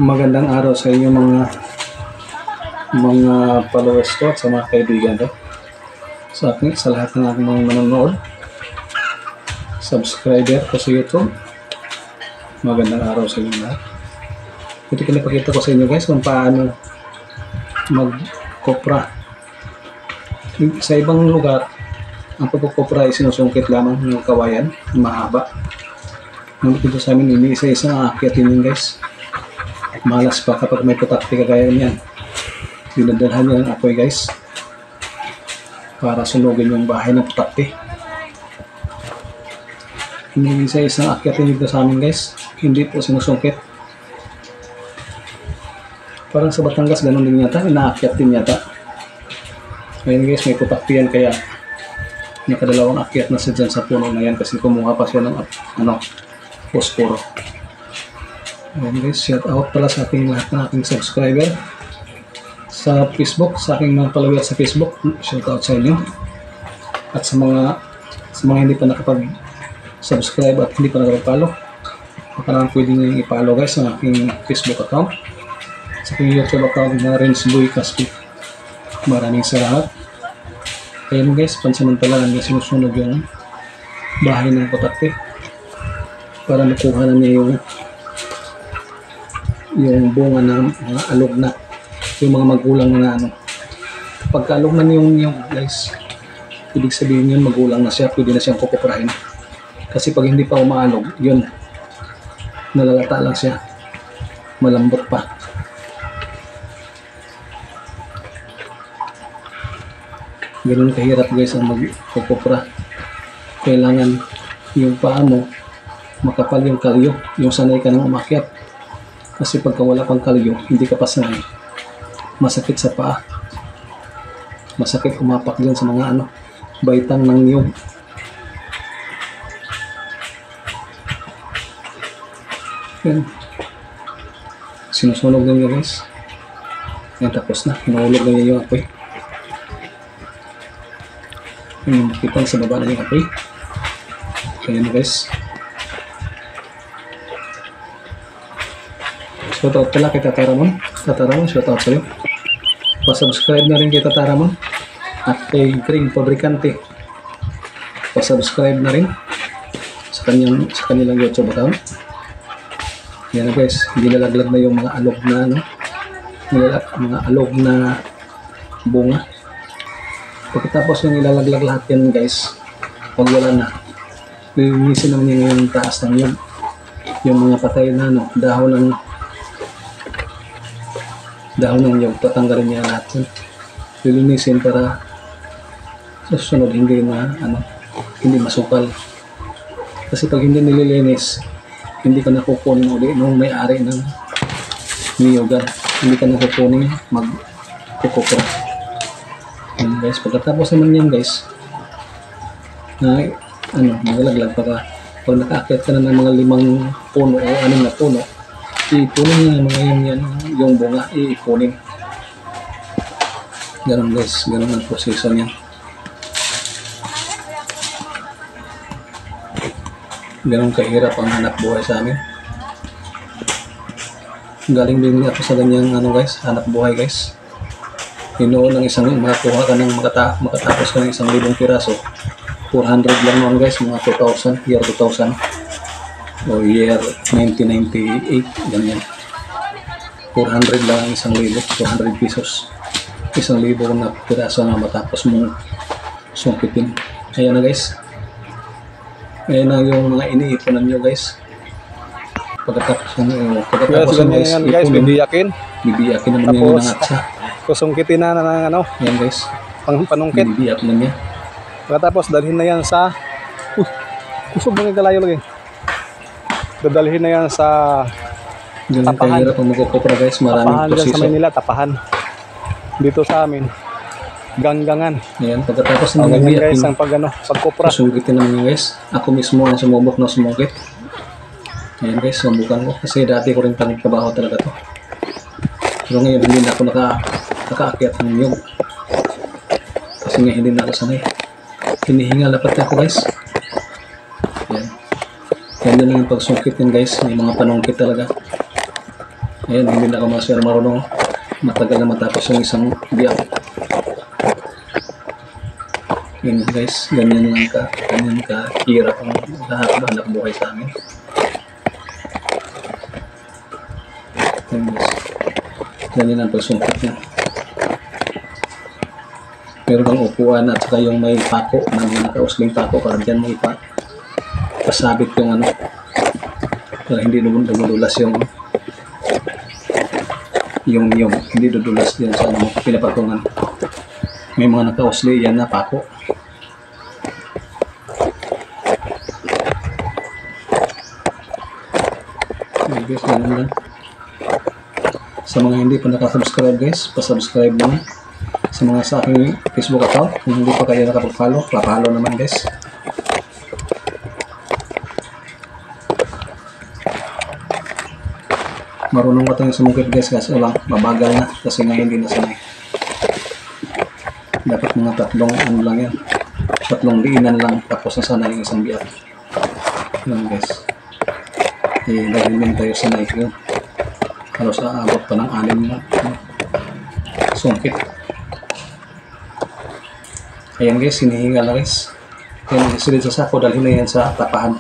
Magandang araw sa inyo mga followers ko at sa mga kaibigan ko. Sa lahat ng aking mga manonood, subscriber ko sa YouTube. Magandang araw sa inyo lahat. Ito pinapakita ko sa inyo guys kung paano mag-kopra. Sa ibang lugar, ang pagkukopra ay sinusungkit lamang ng kawayan, mahaba. Nandito sa amin, hindi isa-isa ang aakyatin yun guys. Malas pa kapag may putakti kagaya niyan. Dinadalhan niya ng apoy guys para sunugin yung bahay ng putakti. Hindi isa-isang akyatin dito sa amin guys. Hindi po sinusungkit. Parang sa Batangas ganun din yata, inaakyat din yata. Ngayon guys, may putakti yan kaya nakadalawang akyat na siya dyan sa puno na yan kasi kumuha pa siya ng posporo. Ayan guys, shout out pala sa ating lahat ng aking subscriber sa Facebook, sa aking mga followers sa Facebook. Shout out sa inyo. At sa mga hindi pa nakapag-subscribe at hindi pa nakapag-follow, baka naman pwede nyo yung i-follow guys sa aking Facebook account, sa aking YouTube account na Rensboy Caspi. Maraming salamat. Ayan guys, pansamantalaan na sinusunod yung bahay ng putakti para makuha na niya yung bunga ng mga alog na, yung mga magulang na pagka alog na yung guys, ibig sabihin yun magulang na siya, pwede na siyang kukuprahin. Kasi pag hindi pa umaalog, yun nalalata lang siya, malambot pa. Ganun kahirap guys ang magkukupra. Kailangan yung paa mo makapal, yung kalyo, yung sanay ka nang umakyat. Kasi pagka wala pang kalyo, hindi ka pa sanay, masakit sa paa, masakit umapak dyan sa mga baitang ng niyog. Yan, sinusunog na niya guys. Yan, tapos na, hinahulog na niya yung apoy. Yan, makita sa baba na yung apoy. Ayan guys. Shoutout pala kay Tataramon. Tataramon, shoutout sa'yo. Pa-subscribe na rin kay Tataramon at kay Green Fabricante. Pa-subscribe na rin sa kanilang YouTube account. Yan na guys, nilalaglag na yung mga alog na mga alog na bunga. Pagkatapos yung ilalaglag lahat yan guys, pag wala na, lilinisin naman yung taas ng yung mga patay na dahon ng niyog, tatanggalin niya lahat yun. Lilinisin para sa susunod hindi masukal. Kasi pag hindi nililinis, hindi ka nakukunin uli nung may-ari ng niyogan. Hindi ka nakukunin magkukupra. Yan guys, pagkatapos naman yan guys, na magalaglag para pag nakaakyat ka na ng mga 5 puno o 6 na puno, ipunin na mga yung bunga, iipunin. Ganun guys, ganun ang proseso niya. Ganun kahirap ang hanap buhay sa amin. Galing din ako sa ganyang hanap buhay guys. Noon ng makakuha ka ng makatapos ka ng 1,000 piraso, 400 lang naman guys, mga 2000, year 2000 o year 1998, ganyan. 400 lang ang 1,000, 400 pesos. 1,000 na piraso na matapos mong sungkitin. Ayan na guys. Ayan na yung mga iniipunan nyo guys. Pagkatapos guys, bibiyakin naman yung nangatsa. Kusungkitin na ng Ayan guys, panungkit. bibiyak na niya. Pagkatapos dalhin na yan sa kusog mo ng kalayo lagi. Dadalhin na yan sa Ganun kahirap ang magkukopra guys, maraming tapahan dyan sa proseso. Manila, tapahan. Dito sa amin, ganggangan. Ayan, pagkatapos ng Ganyan bibiyak, guys ang pagkopra. susugitin naman niya guys. Ako mismo ang sumubok na sumugit. Ayan guys, subukan ko kasi dati ko rin trabaho talaga to. Pero ngayon hindi na ako nakaakyat ng niyog. Kasi nga hindi na ako sanay. Hinihingal dapat ako guys. Ayan. Ganda na yung pagsungkit yan guys. May mga panungkit talaga. Ayan, hindi na ako masyadong marunong. Matagal na matapos yung isang biyak. Yun guys, ganyan ka hirap ang lahat ng anak buhay sa amin. Yun guys, ganyan ang pagsumpit niya. Meron ang upuan at saka yung may pako, na mga nakausling pako para dyan may pasabit yung ano, para hindi dumudulas yung hindi dudulas din sa ano, pinapatungan. May mga nakausli yan na pako. Okay guys, ganun lang. Sa mga hindi pa nakasubscribe guys, pasubscribe na. Sa mga sa aking Facebook account, kung hindi pa kayo nakapag-follow, pa-follow naman guys. Marunong ko tayong sumukit guys, kasi lang mabagal na kasi nga hindi nasanay. Dapat mga tatlong ano lang yan, tatlong diinan lang tapos nasanay yung isang biyak. Yun guys, dahil din tayo sanay yun. Halos aabot pa ng 6 na sungkit. Ayan guys, hinihinga na guys. Ayan, isilid sa sako, dalhin na yan sa tapahan.